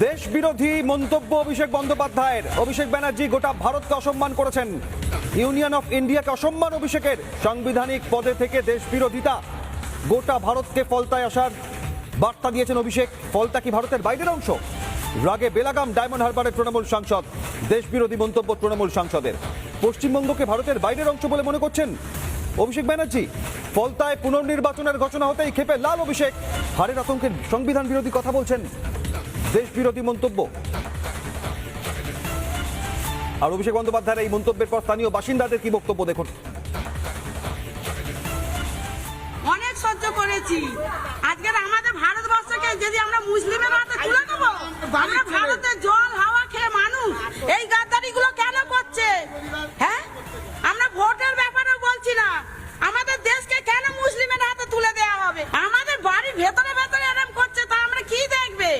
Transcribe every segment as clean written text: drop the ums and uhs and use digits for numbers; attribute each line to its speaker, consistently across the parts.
Speaker 1: দেশ বিরোধী মন্তব্য অভিষেক বন্দ্যোপাধ্যায়ের। অভিষেক ব্যানার্জি গোটা ভারতকে অসম্মান করেছেন। ইউনিয়ন অফ ইন্ডিয়াকে অসম্মান অভিষেকের। সাংবিধানিক পদে থেকে দেশ বিরোধিতা, গোটা ভারতকে ফলতায় আসার বার্তা দিয়েছেন অভিষেক। ফলতা কি ভারতের বাইরের অংশ? রাগে বেলাগাম ডায়মন্ড হারবারের তৃণমূল সাংসদ। দেশ বিরোধী মন্তব্য তৃণমূল সাংসদের। পশ্চিমবঙ্গকে ভারতের বাইরের অংশ বলে মনে করছেন অভিষেক ব্যানার্জি। ফলতায় পুনর্নির্বাচনের ঘোষণা হতেই ক্ষেপে লাল অভিষেক। হারের আতঙ্কের সংবিধান বিরোধী কথা বলছেন, দেশ বিরোধী মন্তব্য। আর অভিষেক বন্দ্যোপাধ্যায়ের এই মন্তব্যের পর স্থানীয় বাসিন্দাদের কি বক্তব্য দেখুন।
Speaker 2: অনেক সহ্য করেছি। আজকের আমাদের ভারতবর্ষকে যদি আমরা মুসলিমের হাতে তুলে দেবো, আমরা ভারতের জল হাওয়া খেয়ে মানুষ, এই গাদ্দারিগুলো কেন করছে? হ্যাঁ, আমরা ভোটের ব্যাপারে বলছি না, আমাদের দেশকে কেন মুসলিমের হাতে তুলে দেওয়া হবে? আমাদের বাড়ির ভেতরে ভেতরে এরকম করছে, তা আমরা কি দেখবে?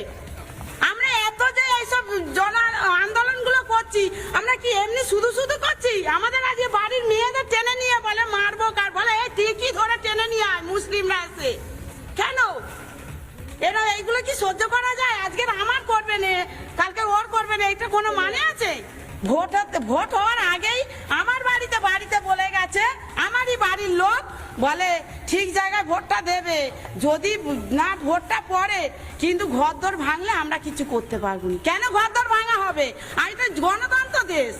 Speaker 2: আমরা এত যে এইসব জন আন্দোলনগুলো করছি, আমরা কি এমনি শুধু শুধু করছি? আমাদের আজকে বাড়ির মেয়েদের টেনে নিয়ে বলে মারবো, কার বলে এই ঠিকই ধরে টেনে নিয়ে আয় মুসলিমরা এসে। কেন এরা এইগুলো কি সহ্য করা যায়? আজকের আমার করবে না, কালকে ওর করবে না, এটা কোনো মানে আছে? ভোট হওয়ার আগেই আমার বাড়িতে বলে গেছে, আমারই বাড়ির লোক বলে ঠিক জায়গায় ভোটটা দেবে, যদি না ভোটটা পড়ে কিন্তু ঘরদোর ভাঙলে আমরা কিছু করতে পারবো না। কেন ঘরদোর ভাঙা হবে? আর এটা গণতন্ত্র দেশ,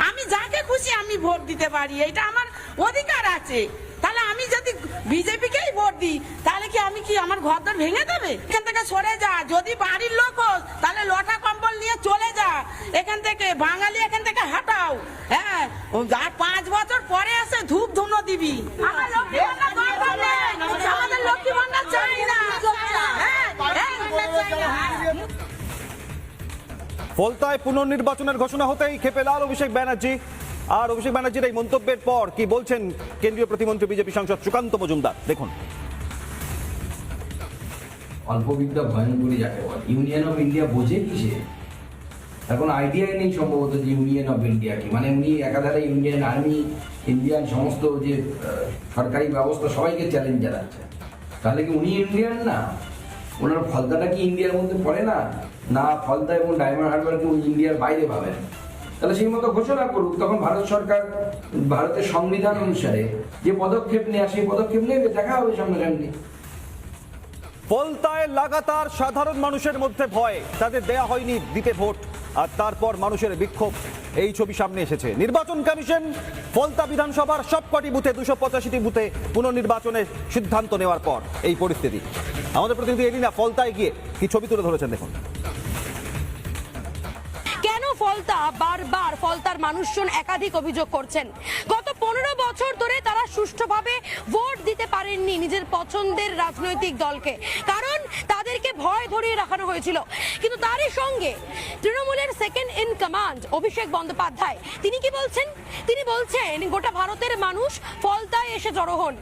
Speaker 2: আমি যাকে খুশি আমি ভোট দিতে পারি, এটা আমার অধিকার আছে। তাহলে আমি যদি বিজেপিকেই ভোট দিই, তাহলে কি আমি কি আমার ঘরদোর ভেঙে দেবে? এখান থেকে সরে যা, যদি বাড়ির লোক হোস তাহলে লটা কম্বল নিয়ে চলে যা এখান থেকে, বাঙালি এখান থেকে হাঁটাও। হ্যাঁ, আর 5 বছর পরে এসে ধূপ ধুনো দিবি। আমার লক্ষ্মী ভান্ডার দরকার নেই, আমাদের লক্ষ্মী ভান্ডার চাই না।
Speaker 1: ফলতায় পুনর্নির্বাচনের ঘোষণা হতেই ক্ষেপে লাল অভিষেক ব্যানার্জি। আর অভিষেক ব্যানার্জির এই মন্তব্যের পর কি বলছেন কেন্দ্রীয় প্রতিমন্ত্রী বিজেপি সাংসদ সুকান্ত মজুমদার, দেখুন।
Speaker 3: অল্পবিদ্যা ভয়ঙ্করী যাকে বলে, ইউনিয়ন অফ ইন্ডিয়া বোঝে কিসে? এখন আইডিয়াই নেই সম্ভবত যে ইউনিয়ন অফ ইন্ডিয়া কি। মানে উনি একাধারে ইন্ডিয়ান আর্মি, ইন্ডিয়ান সমস্ত যে সরকারি ব্যবস্থা সবাইকে চ্যালেঞ্জ জানাচ্ছে। তাহলে কি উনি ইন্ডিয়ান না? ওনার ফলতাটা কি ইন্ডিয়ার মধ্যে পড়ে না? না, ফলতা এবং ডায়মন্ড হারবারকে উনি ইন্ডিয়ার বাইরে ভাবেন? তাহলে সেই মতো ঘোষণা করুক, তখন ভারত সরকার ভারতের সংবিধান অনুসারে যে পদক্ষেপ নেওয়া সেই পদক্ষেপ নেবে, দেখা হবে সামনাসামনি।
Speaker 1: ফলতায় লাগাতার সাধারণ মানুষের মধ্যে ভয়, তাদের দেয়া হয়নি দিতে ভোট, আর তারপর মানুষের বিক্ষোভ। এই ছবি সামনে এসেছে। নির্বাচন কমিশন ফলতা বিধানসভার সবকটি বুথে 285টি বুথে পুনর্নির্বাচনের সিদ্ধান্ত নেওয়ার পর এই পরিস্থিতি। আমাদের প্রতিনিধি এলিনা ফলতায় গিয়ে কি ছবি তুলে ধরেছেন দেখুন।
Speaker 4: ফলতা বারবার ফলতার মানুষজন একাধিক অভিযোগ করছেন, গত 15 বছর ধরে তারা সুষ্ঠুভাবে ভোট দিতে পারেননি নিজের পছন্দের রাজনৈতিক দলকে, কারণ তাদেরকে ভয় ধরিয়ে রাখানো হয়েছিল। কিন্তু তারই সঙ্গে তৃণমূলের second in command Abhishek Bandyopadhyay তিনি কি বলছেন? তিনি বলছেন গোটা ভারতের মানুষ ফলতায় এসে জড়ো হন।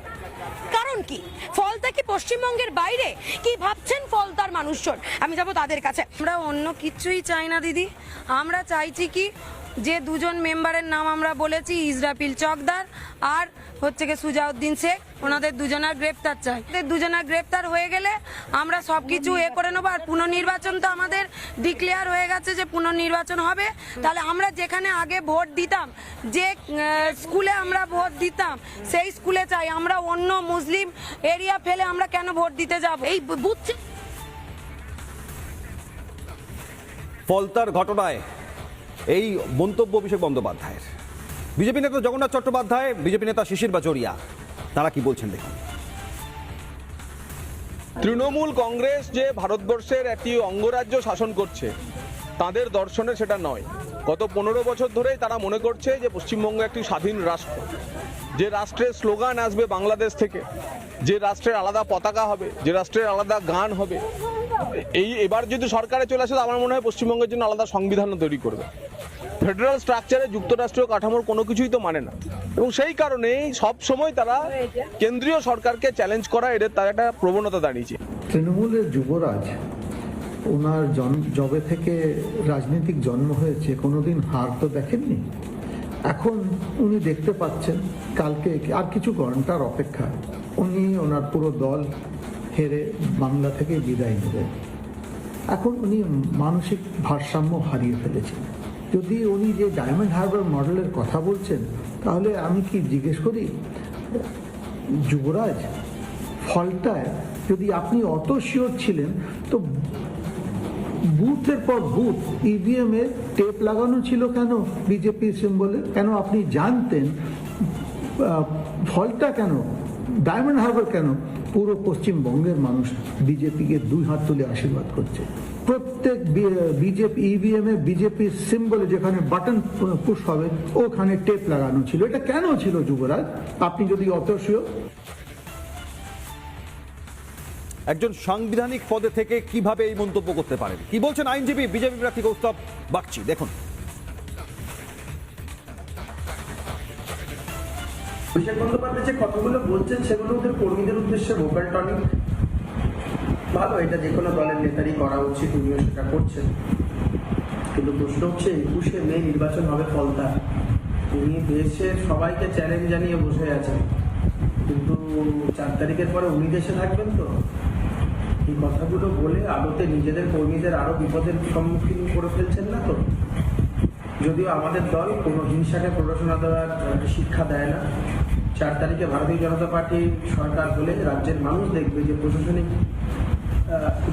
Speaker 4: কারণ কি? ফলতা কি পশ্চিমবঙ্গের বাইরে? কি ভাবছেন ফলতার মানুষজন? আমি যাব তাদের কাছে।
Speaker 5: আমরা অন্য কিছুই চাই না দিদি, আমরা চাইছি কি যে দুজন মেম্বারের নাম আমরা বলেছি, ইসরাফিল চকদার আর হচ্ছে কি সুজাউদ্দিন শেখ, ওনাদের দুজনের গ্রেপ্তার চাই। দুজনের গ্রেপ্তার হয়ে গেলে আমরা সবকিছু করে নেবো। আর পুনর্নির্বাচন তো আমাদের ডিক্লেয়ার হয়ে গেছে যে পুনর্নির্বাচন হবে। তাহলে আমরা যেখানে আগে ভোট দিতাম, যে স্কুলে আমরা ভোট দিতাম, সেই স্কুলে চাই। আমরা অন্য মুসলিম এরিয়া ফেলে আমরা কেন ভোট দিতে যাব?
Speaker 4: এই বুঝছে
Speaker 1: ফলতার ঘটনায় এই মন্তব্য অভিষেক বন্দ্যোপাধ্যায়ের। বিজেপি নেতা জগন্নাথ চট্টোপাধ্যায়, বিজেপি নেতা শিশির বাজোরিয়া, তারা কি বলছেন দেখুন।
Speaker 6: তৃণমূল কংগ্রেস যে ভারতবর্ষের একটি অঙ্গরাজ্য শাসন করছে, তাদের দর্শনে সেটা নয়। গত 15 বছর ধরেই তারা মনে করছে যে পশ্চিমবঙ্গ একটি স্বাধীন রাষ্ট্র, যে রাষ্ট্রের স্লোগান আসবে বাংলাদেশ থেকে, যে রাষ্ট্রের আলাদা পতাকা হবে, যে রাষ্ট্রের আলাদা গান হবে। এবার যদি সরকারে চলে আসে, আমার মনে হয় পশ্চিমবঙ্গের জন্য আলাদা সংবিধানও তৈরি করবে। ফেডারেল স্ট্রাকচারে যুক্তরাষ্ট্রীয় কাঠামোর কোনো কিছুই তো মানে না, এবং সেই কারণেই সব সময় তারা কেন্দ্রীয় সরকারকে চ্যালেঞ্জ করা এদের তার একটা প্রবণতা দাঁড়িয়েছে।
Speaker 7: তৃণমূলের যুবরাজ, ওনার জবে থেকে রাজনৈতিক জন্ম হয়েছে, কোনোদিন হার তো দেখেননি। এখন উনি দেখতে পাচ্ছেন কালকে আর কিছু ঘন্টার অপেক্ষা, উনি ওনার পুরো দল হেরে বাংলা থেকে বিদায় নেবেন। এখন উনি মানসিক ভারসাম্য হারিয়ে ফেলেছেন। যদি উনি যে ডায়মন্ড হারবার মডেলের কথা বলছেন, তাহলে আমি কি জিজ্ঞেস করি, যুবরাজ ফলটায় যদি আপনি অত শিওর ছিলেন, তো বুথের পর বুথ ইভিএম এ টেপ লাগানো ছিল কেন বিজেপি সিম্বলে? কেন আপনি জানতেন ফলটা কেন, ডায়মন্ড হারবার কেন? পুরো পশ্চিমবঙ্গের মানুষ বিজেপিকে দুই হাত তুলে আশীর্বাদ করছে। প্রত্যেক বিজেপি ইভিএম এ বিজেপি সিম্বলে যেখানে বাটন পুশ হবে ওখানে টেপ লাগানো ছিল। এটা কেন ছিল যুবরাজ, আপনি যদি অত শিওর?
Speaker 1: একজন সাংবিধানিক পদে থেকে কিভাবে এই মন্তব্য করতে পারেন, কি বলছেন আইনজীবী বিজেপি প্রার্থী কৌস্তব বাগচি, দেখুন।
Speaker 8: অভিষেক বন্দ্যোপাধ্যায় যে কথাগুলো বলছেন সেগুলো ওদের কর্মীদের উদ্দেশ্যে ভোকাল টনিক ভালো, এটা যে কোনো দলের নেতারই করা উচিত, উনিও সেটা করছেন। কিন্তু প্রশ্ন হচ্ছে 21শে মে নির্বাচন হবে ফলতার, উনি দেশের সবাইকে চ্যালেঞ্জ জানিয়ে বসে আছেন, কিন্তু 4 তারিখের পরে উনি দেশে থাকবেন তো? এই কথাগুলো বলে আদতে নিজেদের কর্মীদের আরো বিপদের সম্মুখীন করে ফেলছেন না তো? যদিও আমাদের দল কোনো হিংসাকে প্ররোচনা দেওয়ার শিক্ষা দেয় না। 4 তারিখে ভারতীয় জনতা পার্টি সরকার হলে রাজ্যের মানুষ দেখবে যে প্রশাসনিক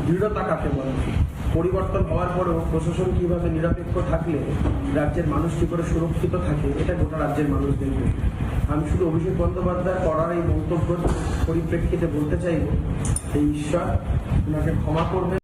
Speaker 8: দৃঢ়তা কাকে বলে, পরিবর্তন হওয়ার পরেও প্রশাসন কিভাবে নিরপেক্ষ থাকলে রাজ্যের মানুষ কি করে সুরক্ষিত থাকে, এটা গোটা রাজ্যের মানুষ দেখবে। আমি শুধু অভিষেক বন্দ্যোপাধ্যায় করার এই মন্তব্যের পরিপ্রেক্ষিতে বলতে চাইব, এই ঈশ্বর ওনাকে ক্ষমা করবে।